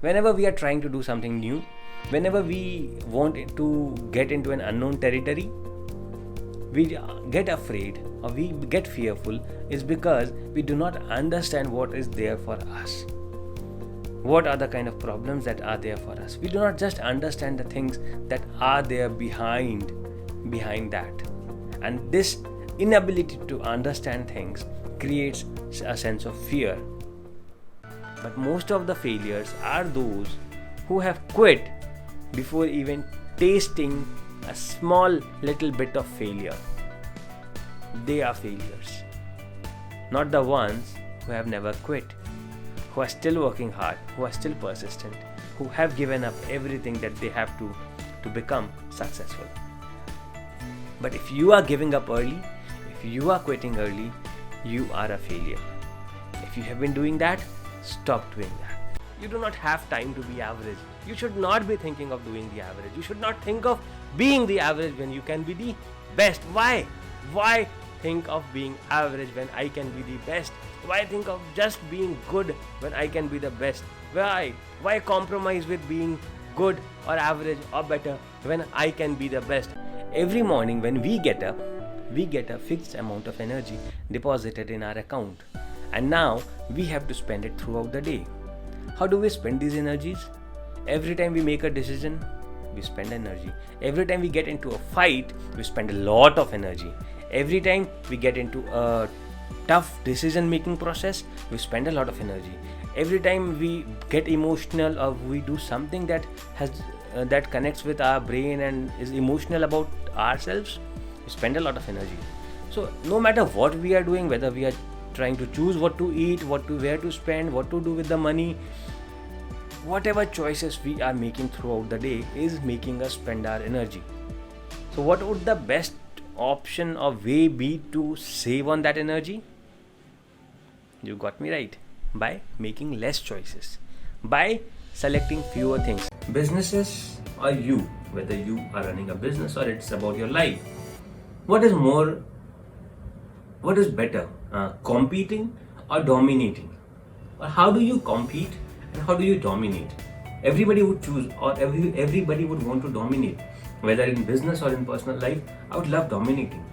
Whenever we are trying to do something new, whenever we want to get into an unknown territory, we get afraid or we get fearful is because we do not understand what is there for us. What are the kind of problems that are there for us? We do not just understand the things that are there behind that. And this inability to understand things creates a sense of fear. But most of the failures are those who have quit before even tasting a small little bit of failure. They are failures, not the ones who have never quit, who are still working hard, who are still persistent, who have given up everything that they have to become successful. But if you are giving up early, if you are quitting early, you are a failure. If you have been doing that, stop doing that. You do not have time to be average. You should not be thinking of doing the average. You should not think of being the average when you can be the best. Why? Why think of being average when I can be the best? Why think of just being good when I can be the best? Why compromise with being good or average or better when I can be the best? Every morning when we get up, we get a fixed amount of energy deposited in our account. And now we have to spend it throughout the day. How do we spend these energies? Every time we make a decision, we spend energy. Every time we get into a fight, we spend a lot of energy. Every time we get into a tough decision making process, we spend a lot of energy. Every time we get emotional or we do something that connects with our brain and is emotional about ourselves, we spend a lot of energy. So no matter what we are doing, whether we are trying to choose what to eat, where to spend, what to do with the money, whatever choices we are making throughout the day is making us spend our energy. So what would the best option or way be to save on that energy? You got me right. By making less choices, by selecting fewer things. Businesses or you, whether you are running a business or it's about your life, what is better, competing or dominating? Or how do you compete and how do you dominate? Everybody would choose, or everybody would want to dominate. Whether in business or in personal life, I would love dominating.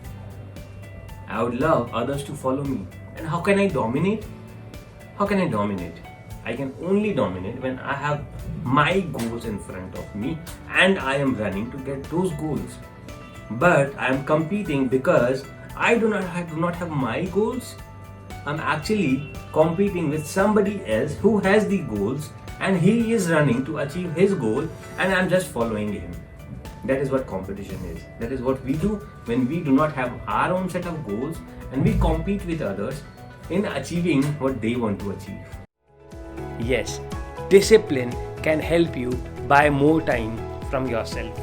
I would love others to follow me. And how can I dominate? How can I dominate? I can only dominate when I have my goals in front of me and I am running to get those goals. But I am competing because I do not have my goals. I'm actually competing with somebody else who has the goals and he is running to achieve his goal and I'm just following him. That is what competition is. That is what we do when we do not have our own set of goals and we compete with others in achieving what they want to achieve. Yes, discipline can help you buy more time from yourself.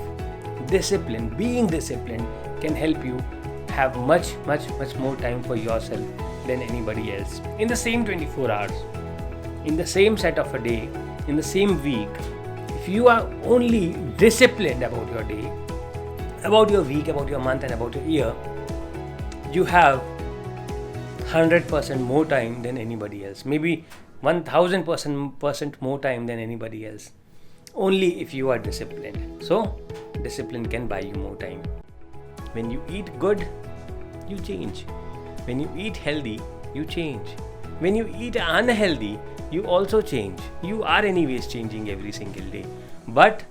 Being disciplined can help you have much more time for yourself than anybody else. In the same 24 hours, in the same set of a day, in the same week, if you are only disciplined about your day, about your week, about your month and about your year, you have 100% more time than anybody else. Maybe 1000% more time than anybody else. Only if you are disciplined. So, discipline can buy you more time. When you eat good, you change. When you eat healthy, you change. When you eat unhealthy, you also change. You are anyways changing every single day. But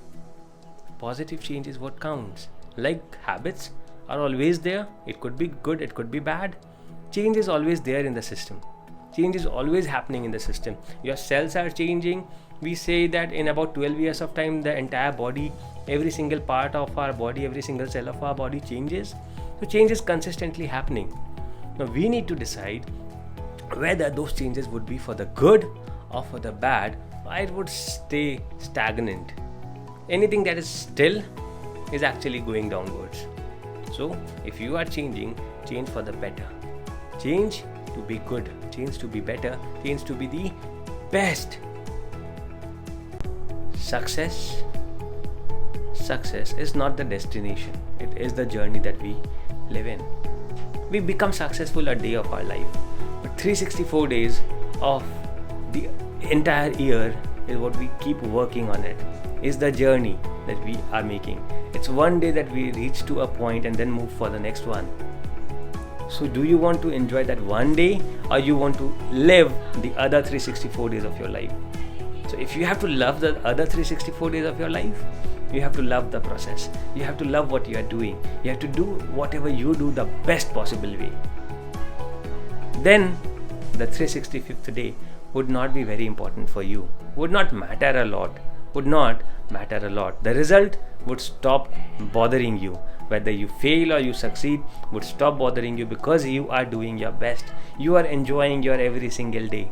positive change is what counts. Like habits are always there. It could be good, it could be bad. Change is always there in the system. Change is always happening in the system. Your cells are changing. We say that in about 12 years of time, the entire body, every single part of our body, every single cell of our body changes. So change is consistently happening. Now we need to decide whether those changes would be for the good or for the bad, or it would stay stagnant. Anything that is still is actually going downwards. So if you are changing, change for the better. Change to be good, change to be better, change to be the best. Success is not the destination, it is the journey that we live in. We become successful a day of our life, but 364 days of the entire year is what we keep working on it, is the journey that we are making. It's one day that we reach to a point and then move for the next one. So do you want to enjoy that one day, or you want to live the other 364 days of your life? So if you have to love the other 364 days of your life, you have to love the process. You have to love what you are doing. You have to do whatever you do the best possible way. Then the 365th day would not be very important for you, would not matter a lot. The result would stop bothering you. Whether you fail or you succeed would stop bothering you, because you are doing your best. You are enjoying your every single day.